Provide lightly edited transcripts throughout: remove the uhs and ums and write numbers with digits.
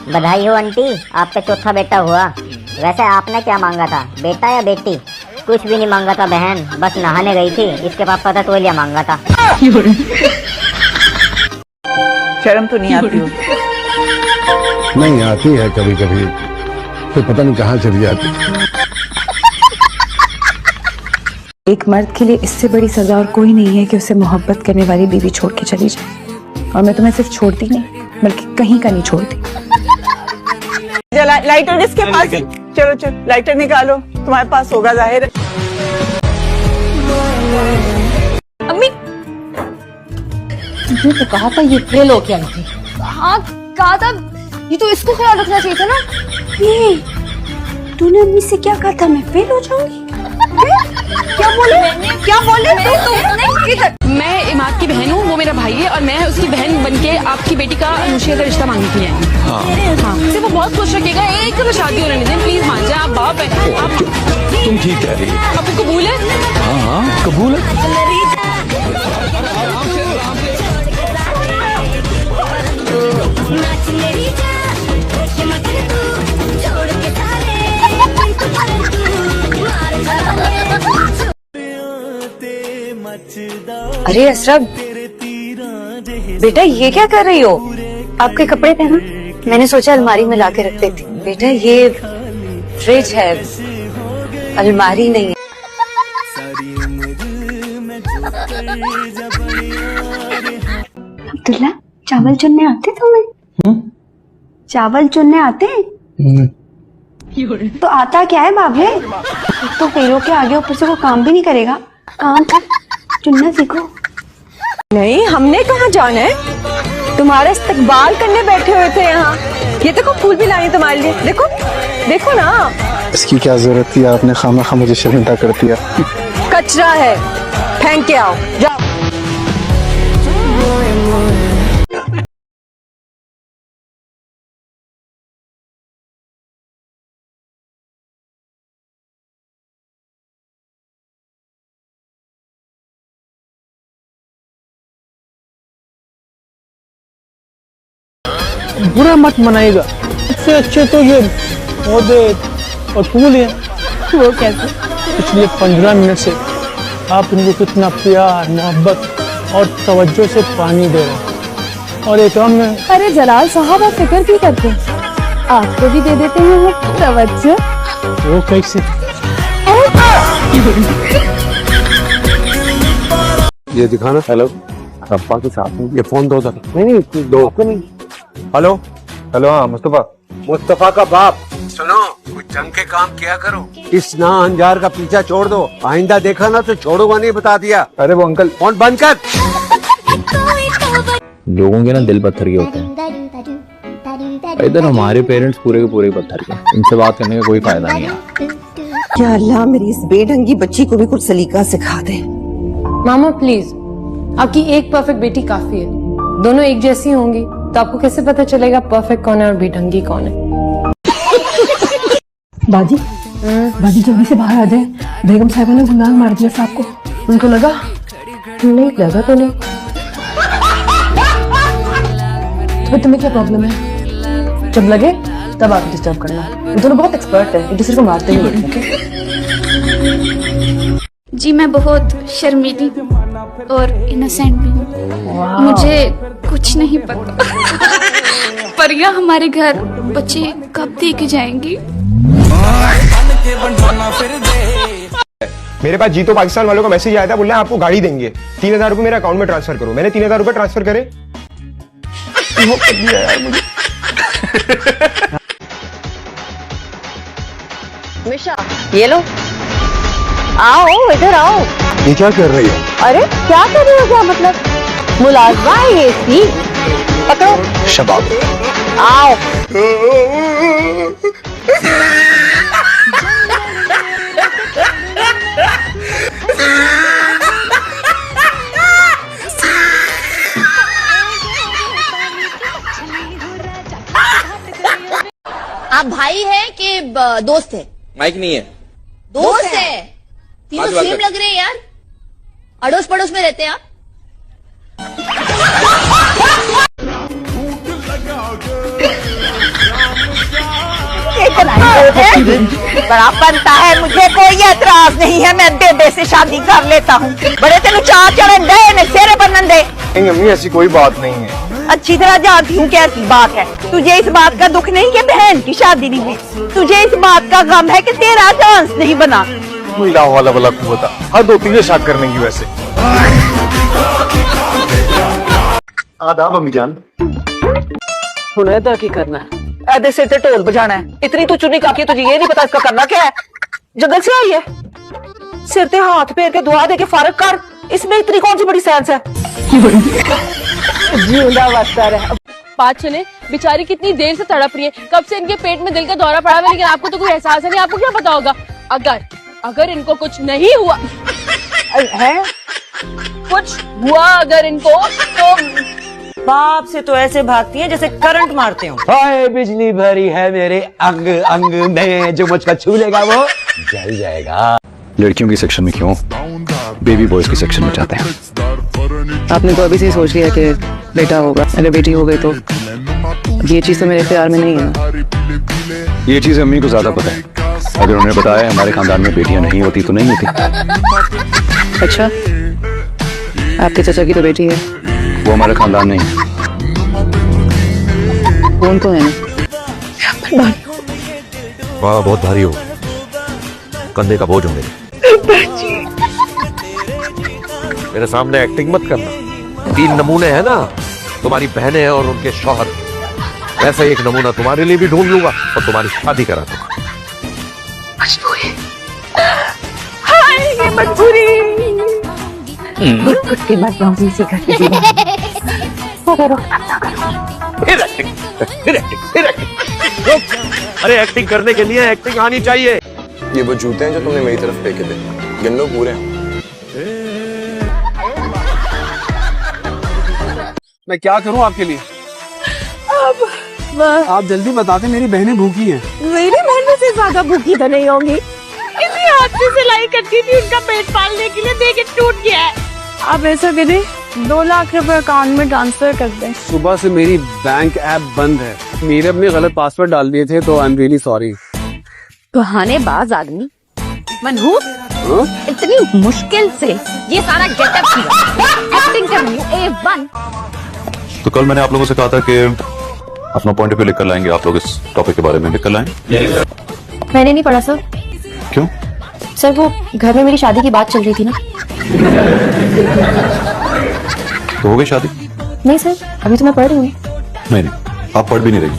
बधाई हो आंटी, आपका चौथा बेटा हुआ। वैसे आपने क्या मांगा था, बेटा या बेटी? कुछ भी नहीं मांगा था बहन, बस नहाने गई थी, इसके पापा था तो लिया मांगा था। शर्म तो नहीं आती हो? नहीं आती है कभी कभी, तो पता नहीं कहाँ चली जाती। एक मर्द के लिए इससे बड़ी सजा और कोई नहीं है कि उसे मोहब्बत करने वाली बीवी छोड़ के चली जाए। और मैं तुम्हें सिर्फ छोड़ती नहीं बल्कि कहीं का नहीं छोड़ती। लाइटर किसके पास? चलो चलो लाइटर निकालो, तुम्हारे पास होगा जाहिर है। अम्मी, तुझे तो कहा था ये फेल हो गया थी। हाँ कहा था, ये तो इसको ख्याल रखना चाहिए था ना। तूने अम्मी से क्या कहा था, मैं फेल हो जाऊंगी? क्या बोले? क्या बोले? मैं इमाद की बहन हूँ, वो मेरा भाई है और मैं उसकी बहन बनके आपकी बेटी का अनुष्का का रिश्ता मांगने के लिए आई हूँ। हाँ। सिर्फ वो बहुत खुश रखेगा, एक तो शादी होने दीजिए प्लीज, मान जाए, आप बाप है। आप तुम ठीक कह रही हो। आपको कबूल है? हाँ हाँ कबूल है। अरे असरब, बेटा ये क्या कर रही हो? आपके कपड़े थे ना, मैंने सोचा अलमारी में लाके रख देती। बेटा ये फ्रिज है, अलमारी नहीं है। अब्दुल्ला, चावल चुनने आते तुम्हें? चावल चुनने आते? तो आता क्या है बाबे? तो पैरों के आगे ऊपर से वो काम भी नहीं करेगा, काम चुनना सीखो। नहीं, हमने कहाँ जाना है, तुम्हारा इस्तकबाल करने बैठे हुए थे यहाँ। ये देखो फूल भी लाए तुम्हारे लिए, देखो देखो ना। इसकी क्या जरूरत थी, आपने खामखा मुझे शर्मिंदा कर दिया। कचरा है, फेंक के आओ, जाओ। बुरा मत मनाएगा, इससे अच्छे तो ये पौधे और फूल है। वो कैसे? पिछले 15 मिनट से आप इनको कितना प्यार, मोहब्बत और तवज्जो से पानी दे रहे हैं। और एक काम में, अरे जलाल साहब, आप फिक्र क्यों करते हैं, आपको भी दे देते हैं वो तवज्जो। वो कैसे? ये दिखाना। हेलो, अब्बा के साथ में ये फोन दो जरा। नहीं दो नहीं। हेलो हेलो, हाँ मुस्तफा। मुस्तफा का बाप, सुनो कुछ ढंग के काम किया करो। इस नाअंजार का पीछा छोड़ दो, आइंदा देखा ना तो छोड़ूंगा नहीं, बता दिया। अरे वो अंकल, फोन बंद कर। लोगों के ना दिल पत्थर के होते हैं, इधर हमारे पेरेंट्स पूरे के पूरे पत्थर के, इनसे बात करने का कोई फायदा नहीं है। क्या अल्लाह मेरी इस बेढंगी बच्ची को भी कुछ सलीका सिखा दे। मामा प्लीज, आपकी एक परफेक्ट बेटी काफी है, दोनों एक जैसी होंगी तो आपको कैसे पता चलेगा परफेक्ट कौन है और बेढंगी कौन है? बाजी, बाजी जल्दी से बाहर आ जाए, बेगम साहिबा ने गुनाह मार दिया साहब को। उनको लगा? नहीं लगा तो नहीं। तो तुम्हें क्या प्रॉब्लम है? जब लगे तब आप डिस्टर्ब करना। ये दोनों बहुत एक्सपर्ट है, एक दूसरे को मारते नहीं हैं। जी मैं बहुत शर्मीली और इनोसेंट भी हूँ, मुझे कुछ नहीं पता। पर यह हमारे घर बच्चे कब दे के जाएंगी? मेरे पास जीतो पाकिस्तान वालों का मैसेज आया था, बोल रहे हैं आपको गाड़ी देंगे, 3000 रुपए मेरे अकाउंट में ट्रांसफर करो। मैंने 3000 रुपए ट्रांसफर करे। यार मुझे मिशा, ये लो, आओ इधर आओ। ये क्या कर रही है? अरे क्या कर रही हो, क्या मतलब? मुलाजमा है ये इसकी, पकड़ो। शबाब, आओ। आप भाई हैं कि दोस्त है? माइक नहीं है, दोस्त है। तीनों सेम लग रहे हैं यार, अड़ोस पड़ोस में रहते हैं आप। बड़ा बनता है, मुझे कोई एतराज नहीं है, मैं बेबे से शादी कर लेता हूँ। बड़े तेन चार चढ़न दे ने सेरे बनन दे। नहीं अम्मी ऐसी कोई बात नहीं है। अच्छी तरह जानती हूँ क्या ऐसी बात है। तुझे इस बात का दुख नहीं कि बहन की शादी नहीं हुई, तुझे इस बात का गम है कि तेरा चांस नहीं बना। वाला वाला कुव्वता हर दो तीन शादी करने की वैसे। आदाब अम्मी जान। हुने तो की करना है, ऐसे सिर पे ढोल बजाना है। इतनी तो चुनी काकी, तुझे ये नहीं पता इसका करना क्या है? जंगल से आई है, सिर पे हाथ फेर के दुआ दे के फारग कर। इसमें इतनी कौन सी बड़ी साइंस है? जिंदा बसता रहे। बात सुने, बेचारी कितनी देर से तड़प रही है, कब से इनके पेट में दिल का दौरा पड़ा हुआ है, लेकिन आपको तो कोई एहसास है नहीं। आपको क्या पता होगा? अगर इनको कुछ नहीं हुआ है, कुछ हुआ अगर इनको, तो बाप से तो ऐसे भागती है जैसे करंट मारते हो। हाय बिजली भरी है मेरे अंग अंग में, जो मुझको छू लेगा वो जल जाएगा। लड़कियों की सेक्शन में क्यों, बेबी बॉयज की सेक्शन में जाते हैं। आपने तो अभी से ही सोच लिया कि बेटा होगा, अगर बेटी हो गई तो ये चीज तो मेरे प्यार में नहीं है ना। ये चीज अम्मी को ज्यादा पता है। अगर उन्हें बताया हमारे खानदान में बेटियां नहीं होती तो नहीं होती। अच्छा, आपके चाचा की तो बेटी है। वो हमारा खानदान नहीं है। कौन तो है ना? वाह बहुत भारी हो, कंधे का बोझ हो मेरे सामने एक्टिंग मत करना। 3 नमूने हैं ना, तुम्हारी बहनें और उनके शौहर, वैसा एक नमूना तुम्हारे लिए भी ढूंढ लूंगा और तुम्हारी शादी करा दूंगा। अरे एक्टिंग करने के लिए एक्टिंग आनी चाहिए। ये वो जूते हैं जो तुमने मेरी तरफ फेंके थे, गिन लो पूरे हैं। मैं क्या करूं आपके लिए? आप जल्दी बताते, मेरी बहनें भूखी हैं। मेरी बहन से ज्यादा भूखी तो नहीं होंगी। इसी हाथ से सिलाई करती थी उनका पेट पालने के लिए, देख टूट गया है। आप ऐसा करें, 2 लाख रुपए अकाउंट में ट्रांसफर कर दें। सुबह से मेरी बैंक ऐप बंद है, मेरे अपने गलत पासवर्ड डाल दिए थे, तो आई एम रियली सॉरी। बहानेबाज आदमी, मनहूस, इतनी मुश्किल से ये सारा गेटअप किया, एक्टिंग करनी A1। तो कल मैंने आप लोगों से कहा था कि अपना पॉइंट ऑफ व्यू लिख कर लाएंगे। आप लोग इस टॉपिक के बारे में लिख कर लाएंगे। मैंने नहीं पढ़ा सर। क्यों? सर वो घर में मेरी शादी की बात चल रही थी ना। तो हो गई शादी? नहीं सर, अभी तो मैं पढ़ रही हूँ। नहीं, आप पढ़ भी नहीं रही।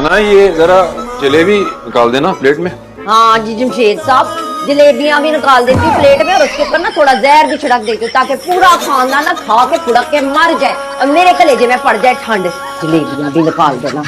ना ये जरा जलेबी निकाल देना प्लेट में। हाँ जी जमशेद साहब, जलेबियां भी निकाल देती हूँ प्लेट में, और उसके ऊपर ना थोड़ा जहर भी छिड़क देती हूँ, ताकि पूरा खानदान ना खा के फुड़क के मर जाए और मेरे कलेजे में पड़ जाए ठंड। जलेबियां भी निकाल देना।